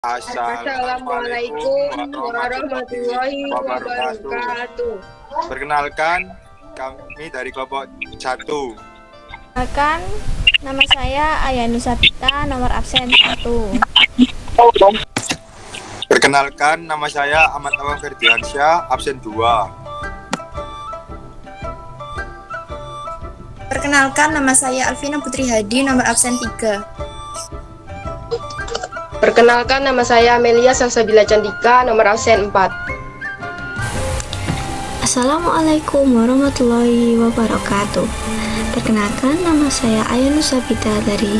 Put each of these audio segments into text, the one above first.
Assalamualaikum warahmatullahi wabarakatuh. Perkenalkan, kami dari kelompok 1. Perkenalkan, nama saya Ayanu Sapita, nomor absen 1. Perkenalkan, nama saya Ahmad Awang Ferdiansyah, absen 2. Perkenalkan, nama saya Alvina Putri Hadi, nomor absen 3. Perkenalkan, nama saya Amelia Salsabila Candika, nomor absen 4. Assalamualaikum warahmatullahi wabarakatuh. Perkenalkan, nama saya Ayanu Sapita dari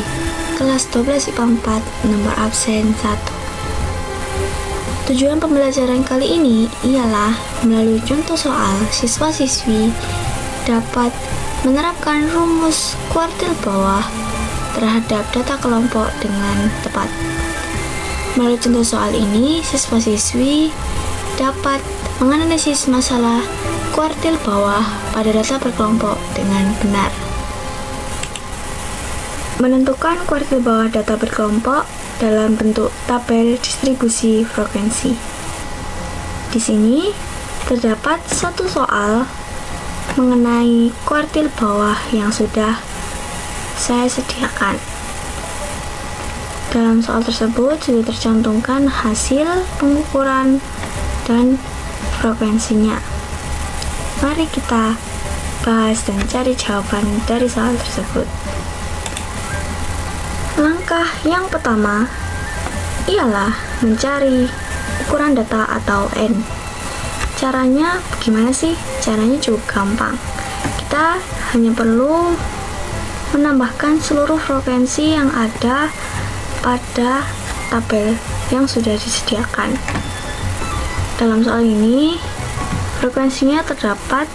kelas 12 IPA 4, nomor absen 1. Tujuan pembelajaran kali ini ialah melalui contoh soal siswa-siswi dapat menerapkan rumus kuartil bawah terhadap data kelompok dengan tepat. Melalui contoh soal ini, siswa-siswi dapat menganalisis masalah kuartil bawah pada data berkelompok dengan benar. Menentukan kuartil bawah data berkelompok dalam bentuk tabel distribusi frekuensi. Di sini terdapat satu soal mengenai kuartil bawah yang sudah saya sediakan. Dalam soal tersebut sudah tercantumkan hasil pengukuran dan frekuensinya. Mari kita bahas dan cari jawaban dari soal tersebut. Langkah yang pertama ialah mencari ukuran data atau N. Caranya bagaimana sih? Caranya cukup gampang. Kita hanya perlu menambahkan seluruh frekuensi yang ada pada tabel yang sudah disediakan. Dalam soal ini, frekuensinya terdapat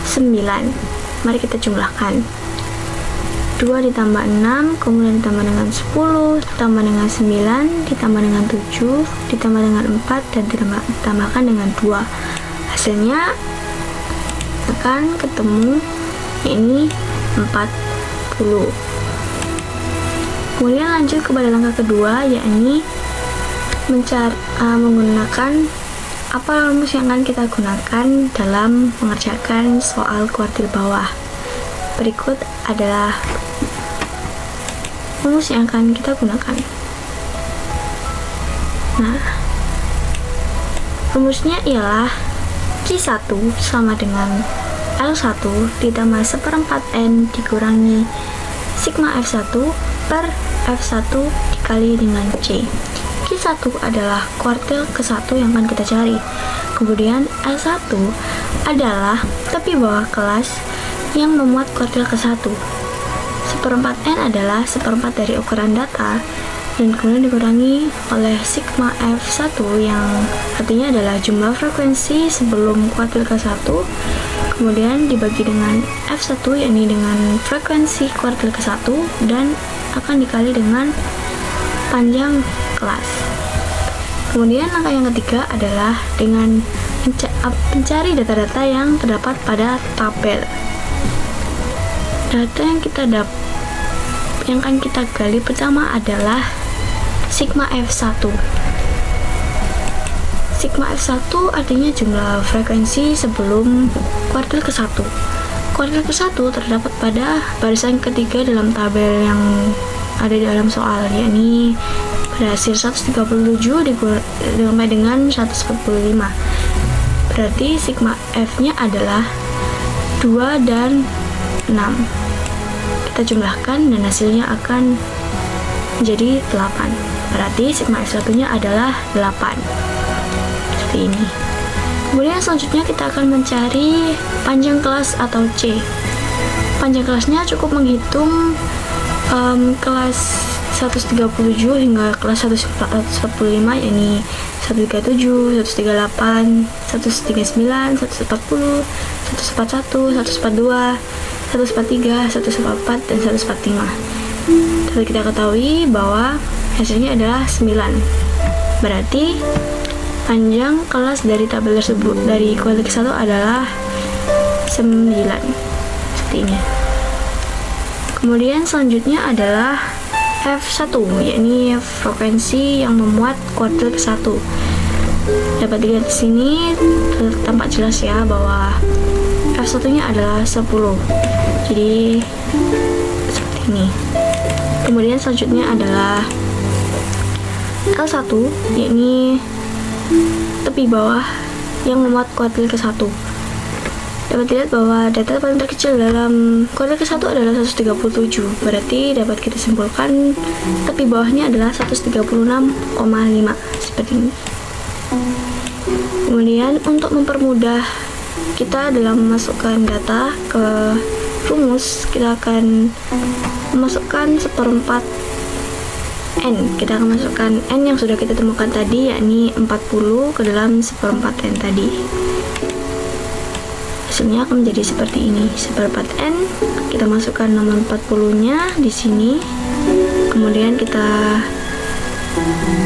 9. Mari kita jumlahkan. 2 ditambah 6, kemudian ditambah dengan 10, ditambah dengan 9, ditambah dengan 7, ditambah dengan 4, dan ditambahkan dengan 2. Hasilnya akan ketemu ini 40. Kemudian lanjut kepada langkah kedua, yakni menggunakan apa rumus yang akan kita gunakan dalam mengerjakan soal kuartil bawah. Berikut adalah rumus yang akan kita gunakan. Nah, rumusnya ialah Q1 sama dengan L1 ditambah 1/4 N dikurangi sigma F1 per F1 dikali dengan C. Q1 adalah kuartil ke-1 yang akan kita cari. Kemudian L1 adalah tepi bawah kelas yang memuat kuartil ke-1. 1/4 N adalah 1/4 dari ukuran data dan kemudian dikurangi oleh sigma F1 yang artinya adalah jumlah frekuensi sebelum kuartil ke-1, kemudian dibagi dengan F1 yakni dengan frekuensi kuartil ke-1 dan akan dikali dengan panjang kelas. Kemudian langkah yang ketiga adalah dengan mencari data-data yang terdapat pada tabel. Data yang akan kita gali pertama adalah sigma F1. Sigma F1 artinya jumlah frekuensi sebelum kuartil ke-1. Kuartil ke-1 terdapat pada barisan ketiga dalam tabel yang ada di dalam soal, yakni pada hasil 137 sampai dengan 145. Berarti sigma F-nya adalah 2 dan 6. Kita jumlahkan dan hasilnya akan menjadi 8. Berarti sigma F1-nya adalah 8. Seperti ini. Kemudian selanjutnya kita akan mencari panjang kelas atau C. Panjang kelasnya cukup menghitung kelas 137 hingga kelas 145, yakni 137, 138, 139, 140, 141, 142, 143, 144, dan 145. Dapat kita ketahui bahwa hasilnya adalah 9. Berarti panjang kelas dari tabel tersebut dari kuartil ke-1 adalah 9. Seperti ini. Kemudian selanjutnya adalah F1, yakni frekuensi yang memuat kuartil ke-1. Dapat dilihat di sini tampak jelas ya bahwa F1-nya adalah 10. Jadi seperti ini. Kemudian selanjutnya adalah L1, yakni tepi bawah yang memuat kuartil ke-1. Dapat dilihat bahwa data paling terkecil dalam kuartil ke-1 adalah 137. Berarti dapat kita simpulkan tepi bawahnya adalah 136,5 seperti ini. Kemudian untuk mempermudah kita dalam memasukkan data ke rumus, kita akan memasukkan 1/4 N. Kita akan masukkan N yang sudah kita temukan tadi, yakni 40 ke dalam 1/4 N tadi. Hasilnya akan menjadi seperti ini. 1/4 N, kita masukkan nomor 40-nya di sini. Kemudian kita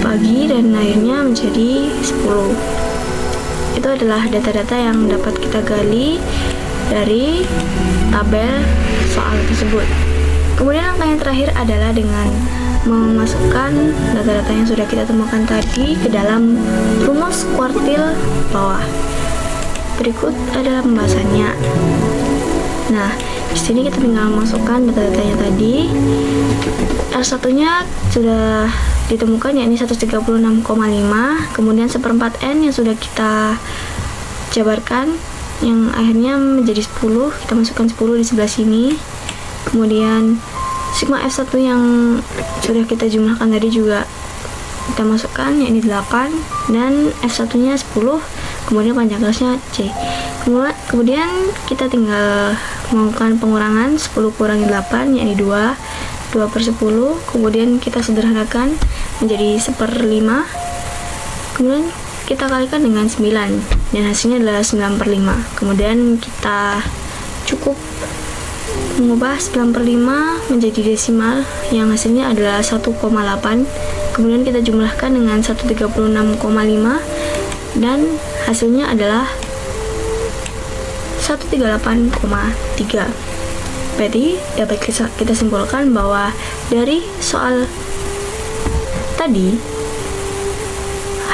bagi dan akhirnya menjadi 10. Itu adalah data-data yang dapat kita gali dari tabel soal tersebut. Kemudian langkah yang terakhir adalah dengan memasukkan data-data yang sudah kita temukan tadi ke dalam rumus kuartil bawah. Berikut adalah pembahasannya. Nah, di sini kita tinggal masukkan data-datanya tadi. R1-nya sudah ditemukan, yakni 136,5. Kemudian 1/4 N yang sudah kita jabarkan, yang akhirnya menjadi 10. Kita masukkan 10 di sebelah sini. Kemudian sigma F1 yang sudah kita jumlahkan tadi juga kita masukkan, yakni 8. Dan F1-nya 10. Kemudian panjang garisnya C. Kemudian kita tinggal melakukan pengurangan 10 kurangi 8, yakni 2 2/10. Kemudian kita sederhanakan menjadi 1/5. Kemudian kita kalikan dengan 9 dan hasilnya adalah 9/5. Kemudian kita cukup mengubah 9/5 menjadi desimal yang hasilnya adalah 1,8. Kemudian kita jumlahkan dengan 136,5 dan hasilnya adalah 138,3. Berarti dapat kita simpulkan bahwa dari soal tadi,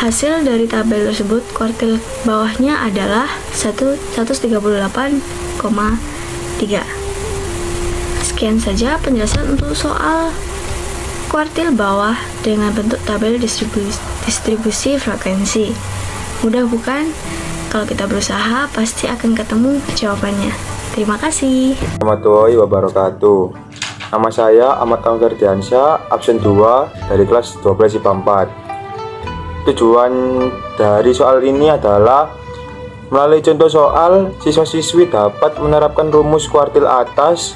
hasil dari tabel tersebut kuartil bawahnya adalah 138,3. Sekian saja penjelasan untuk soal kuartil bawah dengan bentuk tabel distribusi frekuensi. Mudah bukan? Kalau kita berusaha, pasti akan ketemu jawabannya. Terima kasih. Warahmatullahi wabarakatuh. Nama saya Ahmad Ferdiansyah, absen 2 dari kelas 12 IPA 4. Tujuan dari soal ini adalah melalui contoh soal, siswa-siswi dapat menerapkan rumus kuartil atas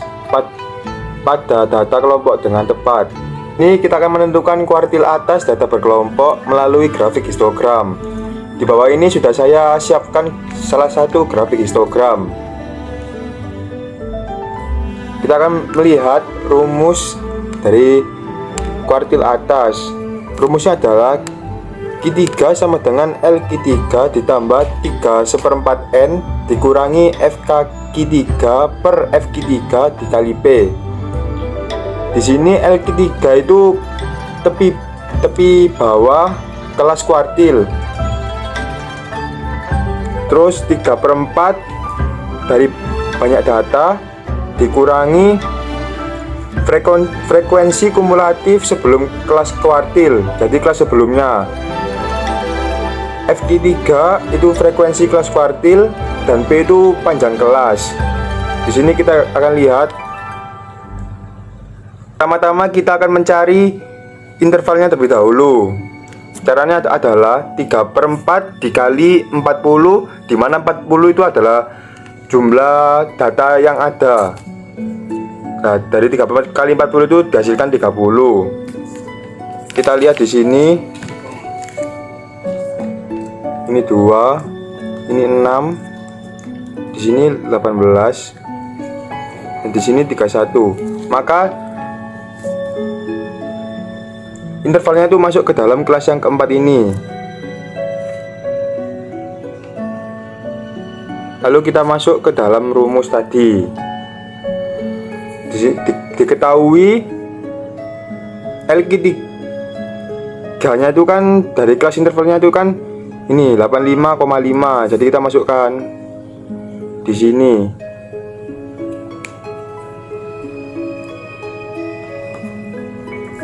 pada data kelompok dengan tepat. Ini kita akan menentukan kuartil atas data berkelompok melalui grafik histogram. Di bawah ini sudah saya siapkan salah satu grafik histogram. Kita akan melihat rumus dari kuartil atas. Rumusnya adalah Q3 sama dengan LQ3 ditambah 3/4 N dikurangi FKQ3 per FQ3 dikali P. Di sini LQ3 itu tepi bawah kelas kuartil. Terus 3/4 dari banyak data dikurangi frekuensi kumulatif sebelum kelas kuartil, jadi kelas sebelumnya. FQ3 itu frekuensi kelas kuartil dan P itu panjang kelas. Di sini kita akan lihat. Pertama-tama kita akan mencari intervalnya terlebih dahulu. Caranya adalah 3/4 dikali 40, di mana 40 itu adalah jumlah data yang ada. Nah, dari 3/4 kali 40 itu dihasilkan 30. Kita lihat di sini. Ini 2, ini 6, di sini 18, dan di sini 31. Maka intervalnya itu masuk ke dalam kelas yang keempat ini. Lalu kita masuk ke dalam rumus tadi. Diketahui LQ3-nya itu kan dari kelas intervalnya itu kan ini 85,5. Jadi kita masukkan di sini.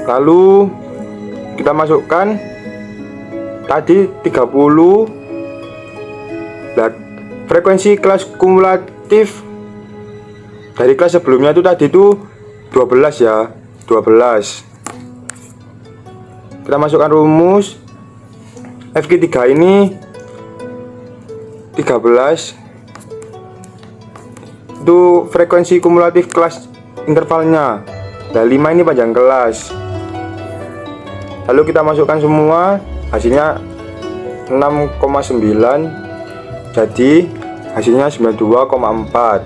Lalu kita masukkan tadi 30. Nah, frekuensi kelas kumulatif dari kelas sebelumnya itu tadi itu 12 ya, 12. Kita masukkan rumus FQ3 ini 13. Itu frekuensi kumulatif kelas intervalnya. Nah, 5 ini panjang kelas. Lalu kita masukkan semua, hasilnya 6,9. Jadi hasilnya 92,4.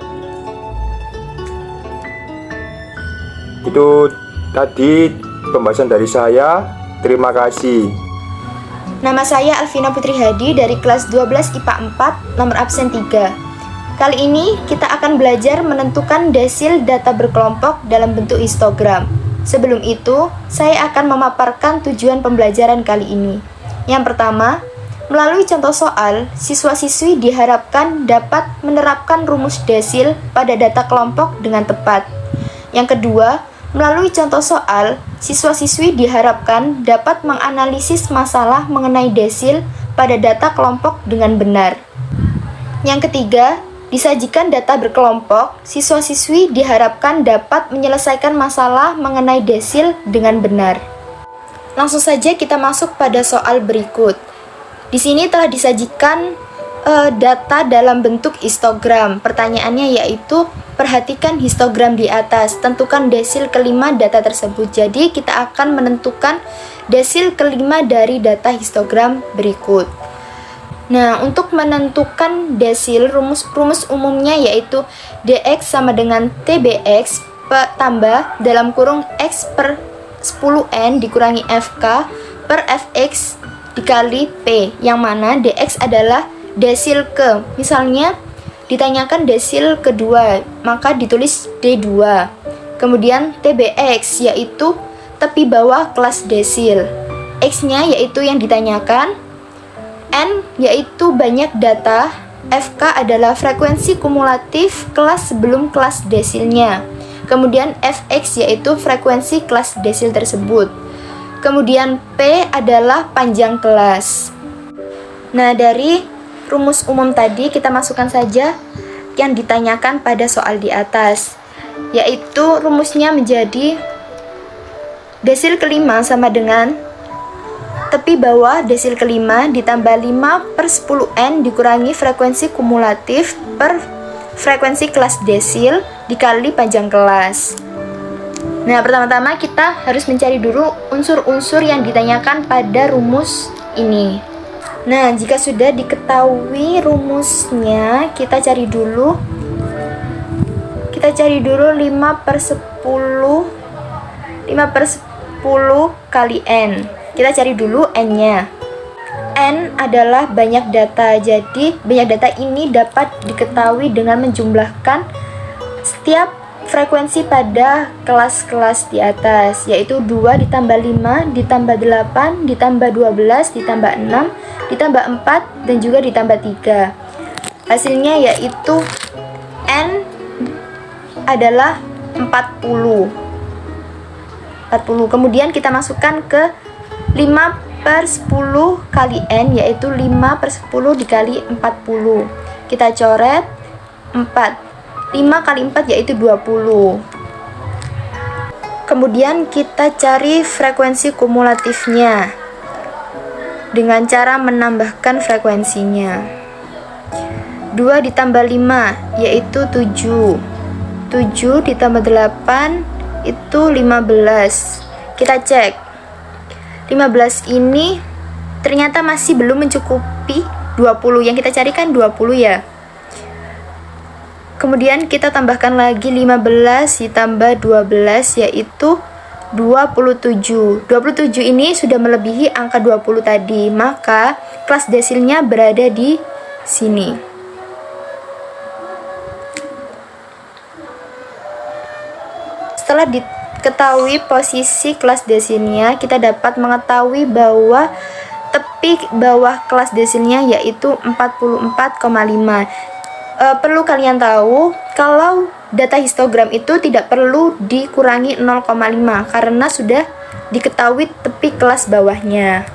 Itu tadi pembahasan dari saya. Terima kasih. Nama saya Alvina Putri Hadi dari kelas 12 IPA 4, nomor absen 3. Kali ini kita akan belajar menentukan desil data berkelompok dalam bentuk histogram. Sebelum itu, saya akan memaparkan tujuan pembelajaran kali ini. Yang pertama, melalui contoh soal, siswa-siswi diharapkan dapat menerapkan rumus desil pada data kelompok dengan tepat. Yang kedua, melalui contoh soal, siswa-siswi diharapkan dapat menganalisis masalah mengenai desil pada data kelompok dengan benar. Yang ketiga, disajikan data berkelompok, siswa-siswi diharapkan dapat menyelesaikan masalah mengenai desil dengan benar. Langsung saja kita masuk pada soal berikut. Di sini telah disajikan data dalam bentuk histogram. Pertanyaannya yaitu, perhatikan histogram di atas, tentukan desil kelima data tersebut. Jadi kita akan menentukan desil kelima dari data histogram berikut. Nah, untuk menentukan desil, rumus umumnya yaitu dx sama dengan tbx tambah dalam kurung x per 10n dikurangi fk per fx dikali p, yang mana dx adalah desil ke. Misalnya ditanyakan desil kedua, maka ditulis D2. Kemudian tbx yaitu tepi bawah kelas desil. X-nya yaitu yang ditanyakan. N yaitu banyak data. FK adalah frekuensi kumulatif kelas sebelum kelas desilnya. Kemudian Fx yaitu frekuensi kelas desil tersebut. Kemudian P adalah panjang kelas. Nah, dari rumus umum tadi kita masukkan saja yang ditanyakan pada soal di atas, yaitu rumusnya menjadi desil kelima sama dengan tepi bawah desil kelima ditambah 5 per 10n dikurangi frekuensi kumulatif per frekuensi kelas desil dikali panjang kelas. Nah, pertama-tama kita harus mencari dulu unsur-unsur yang ditanyakan pada rumus ini. Nah, jika sudah diketahui rumusnya, kita cari dulu 5 per 10 kali N. Kita cari dulu N-nya. N adalah banyak data, jadi banyak data ini dapat diketahui dengan menjumlahkan setiap frekuensi pada kelas-kelas di atas, yaitu 2 ditambah 5 ditambah 8 ditambah 12 ditambah 6 ditambah 4 dan juga ditambah 3. Hasilnya yaitu N adalah 40. Kemudian kita masukkan ke 5 per 10 kali N, yaitu 5 per 10 dikali 40. Kita coret 4. 5 kali 4 yaitu 20. Kemudian kita cari frekuensi kumulatifnya dengan cara menambahkan frekuensinya. 2 ditambah 5 yaitu 7. 7 ditambah 8 itu 15. Kita cek. 15 ini ternyata masih belum mencukupi 20. Yang kita cari kan 20 ya. Kemudian kita tambahkan lagi 15 ditambah 12 yaitu 27. 27 ini sudah melebihi angka 20 tadi, maka kelas desilnya berada di sini. Setelah ketahui posisi kelas desilnya, kita dapat mengetahui bahwa tepi bawah kelas desilnya yaitu 44,5. Perlu kalian tahu kalau data histogram itu tidak perlu dikurangi 0,5 karena sudah diketahui tepi kelas bawahnya.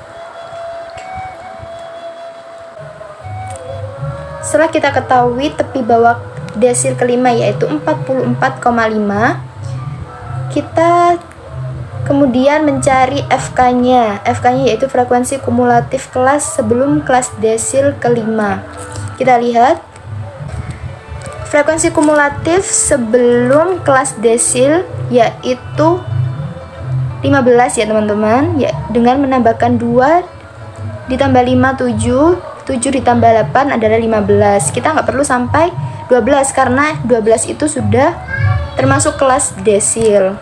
Setelah kita ketahui tepi bawah desil kelima yaitu 44,5, kita kemudian mencari FK-nya. FK-nya yaitu frekuensi kumulatif kelas sebelum kelas desil kelima. Kita lihat frekuensi kumulatif sebelum kelas desil yaitu 15 ya teman-teman, ya, dengan menambahkan 2 ditambah 5 7 ditambah 8 adalah 15. Kita nggak perlu sampai 12 karena 12 itu sudah termasuk kelas desil.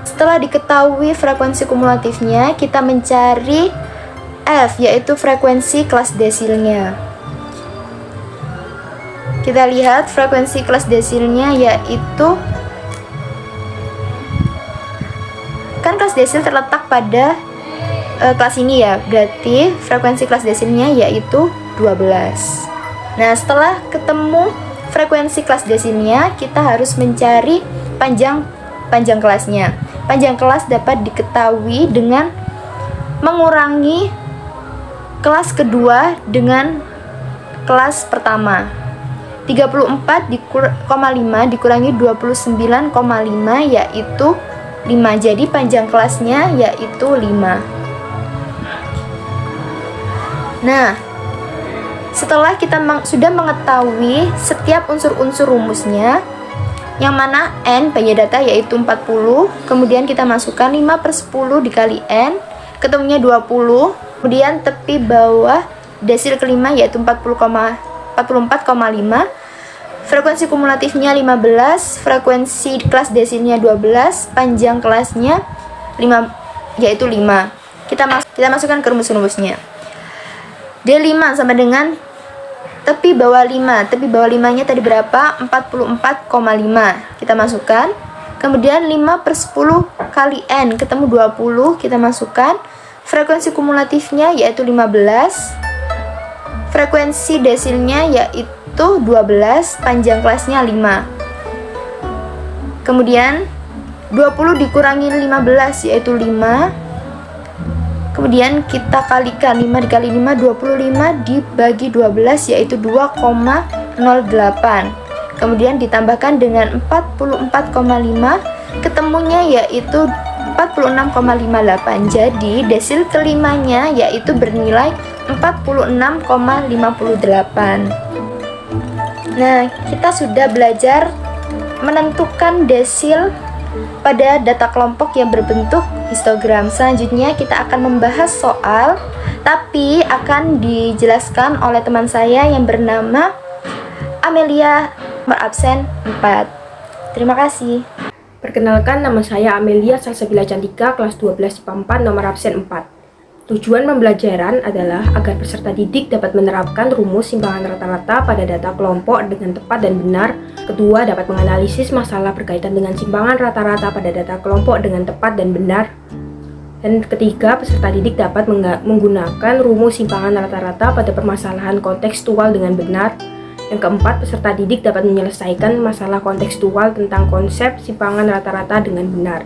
Setelah diketahui frekuensi kumulatifnya, kita mencari F, yaitu frekuensi kelas desilnya. Kita lihat frekuensi kelas desilnya yaitu, kan kelas desil terletak pada kelas ini ya, berarti frekuensi kelas desilnya yaitu 12. Nah, setelah ketemu frekuensi kelas desilnya, kita harus mencari panjang kelasnya. Panjang kelas dapat diketahui dengan mengurangi kelas kedua dengan kelas pertama. 34,5 dikurangi 29,5 yaitu 5. Jadi panjang kelasnya yaitu 5. Nah, setelah kita sudah mengetahui setiap unsur-unsur rumusnya, yang mana N banyak data yaitu 40, kemudian kita masukkan 5/10 dikali N, ketemunya 20, kemudian tepi bawah desil kelima yaitu 44,5, frekuensi kumulatifnya 15, frekuensi kelas desilnya 12, panjang kelasnya 5 yaitu 5. Kita masukkan ke rumus-rumusnya. D5 sama dengan tepi bawah 5. Tepi bawah 5-nya tadi berapa? 44,5. Kita masukkan. Kemudian 5/10 kali N, ketemu 20, kita masukkan. Frekuensi kumulatifnya yaitu 15. Frekuensi desilnya yaitu 12, panjang kelasnya 5. Kemudian 20 dikurangi 15 yaitu 5. Kemudian kita kalikan 5 dikali 5, 25 dibagi 12 yaitu 2,08. Kemudian ditambahkan dengan 44,5, ketemunya yaitu 46,58. Jadi desil kelimanya yaitu bernilai 46,58. Nah, kita sudah belajar menentukan desil pada data kelompok yang berbentuk histogram. Selanjutnya kita akan membahas soal, tapi akan dijelaskan oleh teman saya yang bernama Amelia, nomor absen 4. Terima kasih. Perkenalkan, nama saya Amelia Salsabila Cantika, kelas 12 IPA 4, nomor absen 4. Tujuan pembelajaran adalah agar peserta didik dapat menerapkan rumus simpangan rata-rata pada data kelompok dengan tepat dan benar. Kedua, dapat menganalisis masalah berkaitan dengan simpangan rata-rata pada data kelompok dengan tepat dan benar. Dan ketiga, peserta didik dapat menggunakan rumus simpangan rata-rata pada permasalahan kontekstual dengan benar. Yang keempat, peserta didik dapat menyelesaikan masalah kontekstual tentang konsep simpangan rata-rata dengan benar.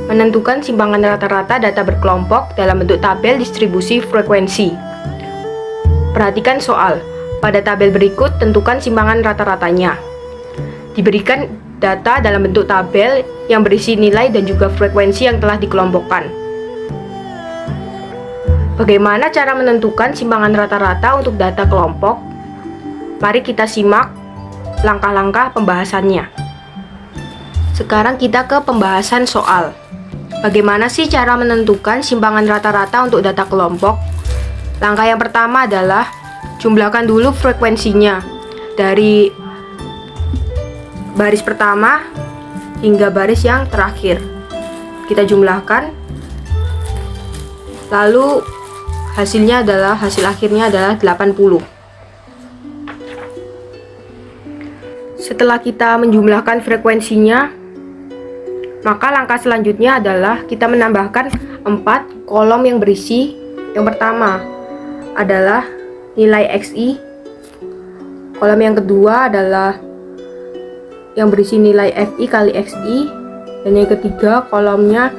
Menentukan simpangan rata-rata data berkelompok dalam bentuk tabel distribusi frekuensi. Perhatikan soal. Pada tabel berikut, tentukan simpangan rata-ratanya. Diberikan data dalam bentuk tabel yang berisi nilai dan juga frekuensi yang telah dikelompokkan. Bagaimana cara menentukan simpangan rata-rata untuk data kelompok? Mari kita simak langkah-langkah pembahasannya. Sekarang kita ke pembahasan soal. Bagaimana sih cara menentukan simpangan rata-rata untuk data kelompok? Langkah yang pertama adalah jumlahkan dulu frekuensinya dari baris pertama hingga baris yang terakhir. Kita jumlahkan, lalu hasil akhirnya adalah 80. Setelah kita menjumlahkan frekuensinya, maka langkah selanjutnya adalah kita menambahkan 4 kolom yang berisi. Yang pertama adalah nilai XI. Kolom yang kedua adalah yang berisi nilai FI kali XI. Dan yang ketiga kolomnya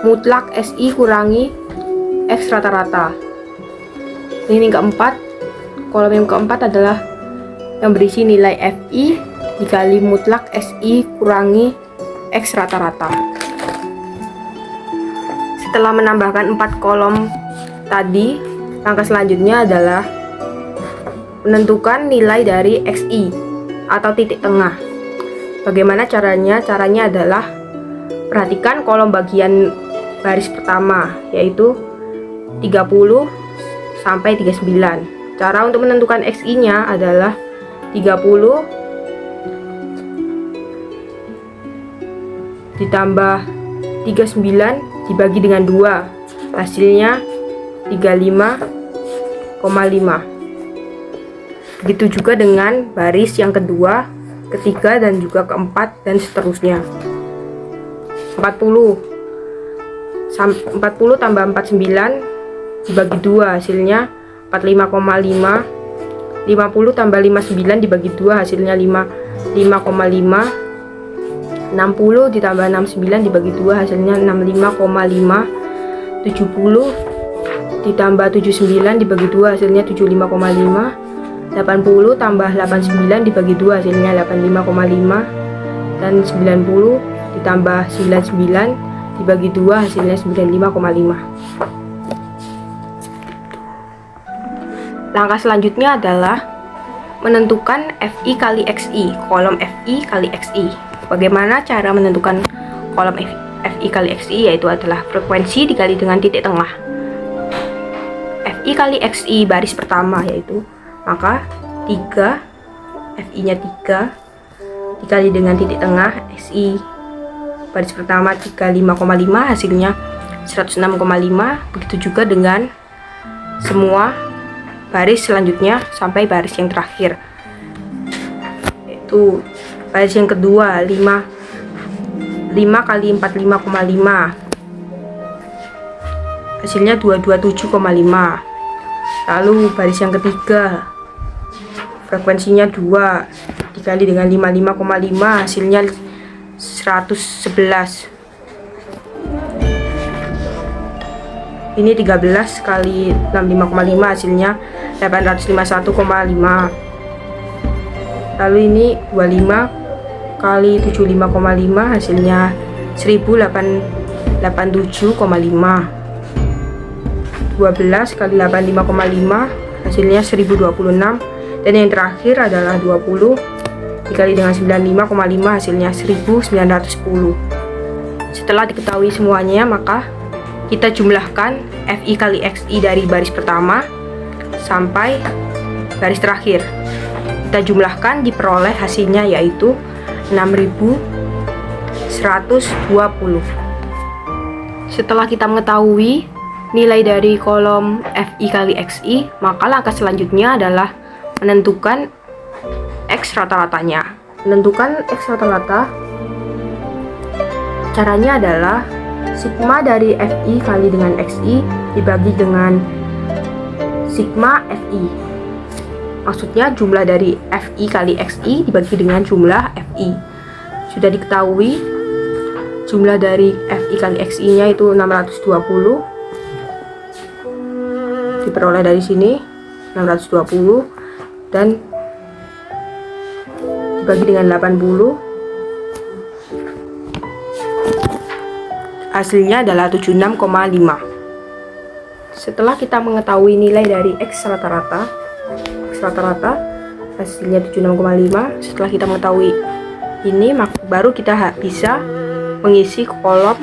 mutlak SI kurangi X rata-rata. Ini keempat, kolom yang keempat adalah yang berisi nilai FI dikali mutlak SI kurangi X rata-rata. Setelah menambahkan 4 kolom tadi, langkah selanjutnya adalah menentukan nilai dari XI atau titik tengah. Bagaimana caranya? Caranya adalah perhatikan kolom bagian baris pertama, yaitu 30 sampai 39. Cara untuk menentukan XI-nya adalah 30 ditambah 39 dibagi dengan 2, hasilnya 35,5. Begitu juga dengan baris yang kedua, ketiga, dan juga keempat, dan seterusnya. 40 tambah 49 dibagi 2, hasilnya 45,5. 50 tambah 59 dibagi 2, hasilnya 5,5. 60 ditambah 69 dibagi 2, hasilnya 65,5. 70 ditambah 79 dibagi 2, hasilnya 75,5. 80 tambah 89 dibagi 2, hasilnya 85,5. Dan 90 ditambah 99 dibagi 2, hasilnya 95,5. Langkah selanjutnya adalah menentukan FI kali XI, kolom FI kali XI. Bagaimana cara menentukan kolom FI kali XI? Yaitu adalah frekuensi dikali dengan titik tengah. FI kali XI baris pertama, yaitu maka 3, FI nya 3 dikali dengan titik tengah SI baris pertama 35,5, hasilnya 106,5. Begitu juga dengan semua baris selanjutnya sampai baris yang terakhir, yaitu baris yang kedua 5 kali 45,5, hasilnya 227,5. Lalu baris yang ketiga frekuensinya 2 dikali dengan 55,5, hasilnya 111. Ini 13 kali 65,5, hasilnya 851,5. Lalu ini 25 kali 75,5, hasilnya 1087,5. 12 kali 85,5, hasilnya 1026. Dan yang terakhir adalah 20 dikali dengan 95,5, hasilnya 1910. Setelah diketahui semuanya, maka kita jumlahkan FI kali XI dari baris pertama sampai baris terakhir. Kita jumlahkan, diperoleh hasilnya yaitu 6120. Setelah kita mengetahui nilai dari kolom FI kali XI, maka langkah selanjutnya adalah menentukan X rata-ratanya. Menentukan X rata-rata caranya adalah sigma dari FI kali dengan XI dibagi dengan sigma FI. Maksudnya jumlah dari FI kali XI dibagi dengan jumlah FI. Sudah diketahui jumlah dari FI kali XI nya itu 620, diperoleh dari sini 620 dan dibagi dengan 80, hasilnya adalah 76,5. Setelah kita mengetahui nilai dari X rata-rata hasilnya 76,5. Setelah kita mengetahui ini, baru kita bisa mengisi kolom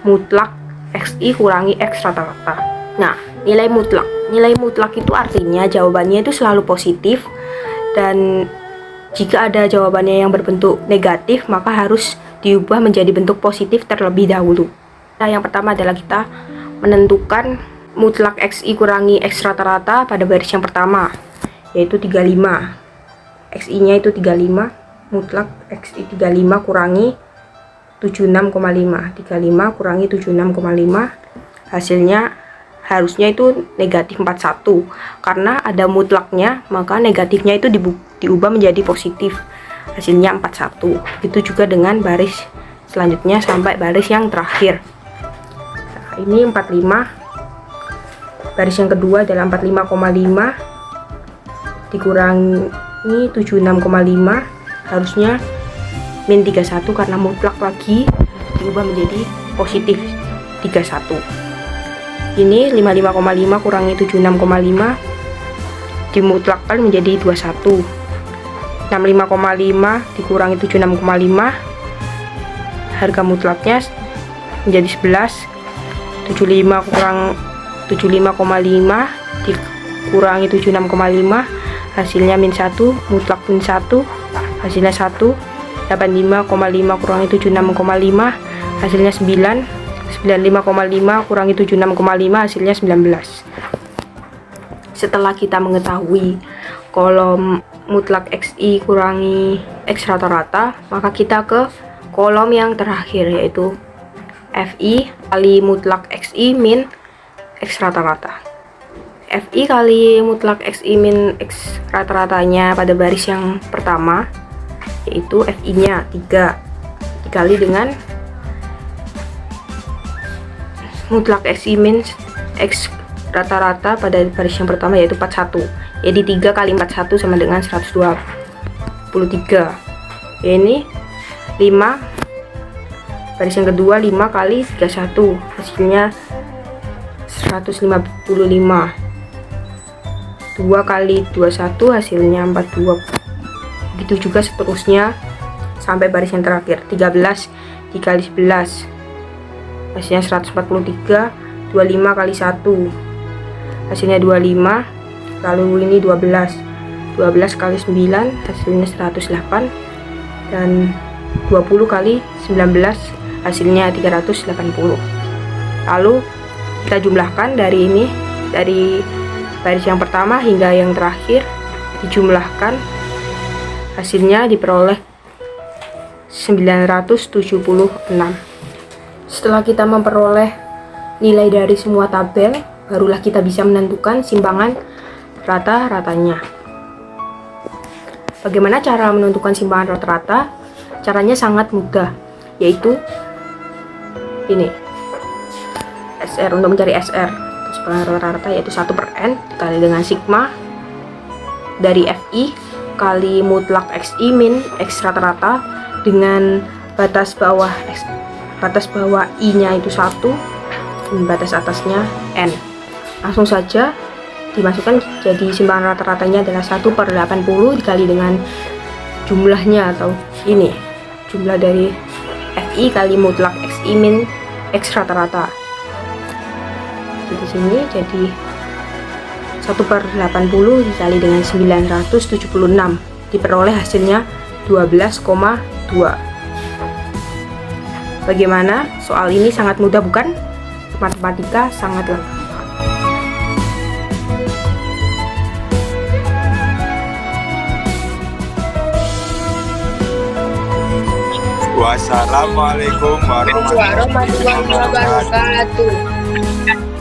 mutlak XI kurangi X rata-rata. Nah, nilai mutlak itu artinya jawabannya itu selalu positif, dan jika ada jawabannya yang berbentuk negatif, maka harus diubah menjadi bentuk positif terlebih dahulu. Nah, yang pertama adalah kita menentukan mutlak XI kurangi X rata-rata pada baris yang pertama, yaitu 35. XI nya itu 35. mutlak XI 35 kurangi 76,5. 35 kurangi 76,5 hasilnya harusnya itu negatif 41. Karena ada mutlaknya, maka negatifnya itu diubah menjadi positif. Hasilnya 41. Itu juga dengan baris selanjutnya sampai baris yang terakhir. Nah, ini 45. Baris yang kedua adalah 45,5 dikurangi 76,5, harusnya min 31 karena mutlak lagi diubah menjadi positif 31. Ini 55,5 kurangi 76,5 dimutlakkan menjadi 21. 65,5 dikurangi 76,5 harga mutlaknya menjadi 11. 75 kurang 75,5 dikurangi 76,5 hasilnya min 1, mutlak min 1 hasilnya 1. 85,5 kurangi 76,5 hasilnya 9. 95,5 kurangi 76,5 hasilnya 19. Setelah kita mengetahui kolom mutlak XI kurangi X rata-rata, maka kita ke kolom yang terakhir, yaitu FI kali mutlak XI min X rata-rata. FI kali mutlak XI min X rata-ratanya pada baris yang pertama, yaitu FI nya 3 dikali dengan mutlak XI min X rata-rata pada baris yang pertama, yaitu 41. Jadi 3 kali 41 sama dengan 123. Ini 5. Baris yang kedua 5 kali 31 hasilnya 155. 2 kali 21 hasilnya 42. Begitu juga seterusnya sampai baris yang terakhir. 13 dikali 11 hasilnya 143. 25 kali 1 hasilnya 25. Lalu ini 12 kali 9 hasilnya 108. Dan 20 kali 19 hasilnya 380. Lalu kita jumlahkan dari ini, dari baris yang pertama hingga yang terakhir dijumlahkan, hasilnya diperoleh 976. Setelah kita memperoleh nilai dari semua tabel, barulah kita bisa menentukan simpangan rata-ratanya. Bagaimana cara menentukan simpangan rata-rata? Caranya sangat mudah, yaitu ini, SR. Untuk mencari SR simpangan rata-rata yaitu 1/n dikali dengan sigma dari FI kali mutlak XI min X rata-rata dengan batas bawah I nya itu 1 dan batas atasnya N. Langsung saja dimasukkan, jadi simpangan rata-ratanya adalah 1/80 dikali dengan jumlahnya, atau ini jumlah dari FI kali mutlak XI min X rata-rata. Di sini jadi 1/80 dikali dengan 976 diperoleh hasilnya 12,2. Bagaimana? Soal ini sangat mudah, bukan? Matematika sangatlah. Wassalamualaikum warahmatullahi wabarakatuh.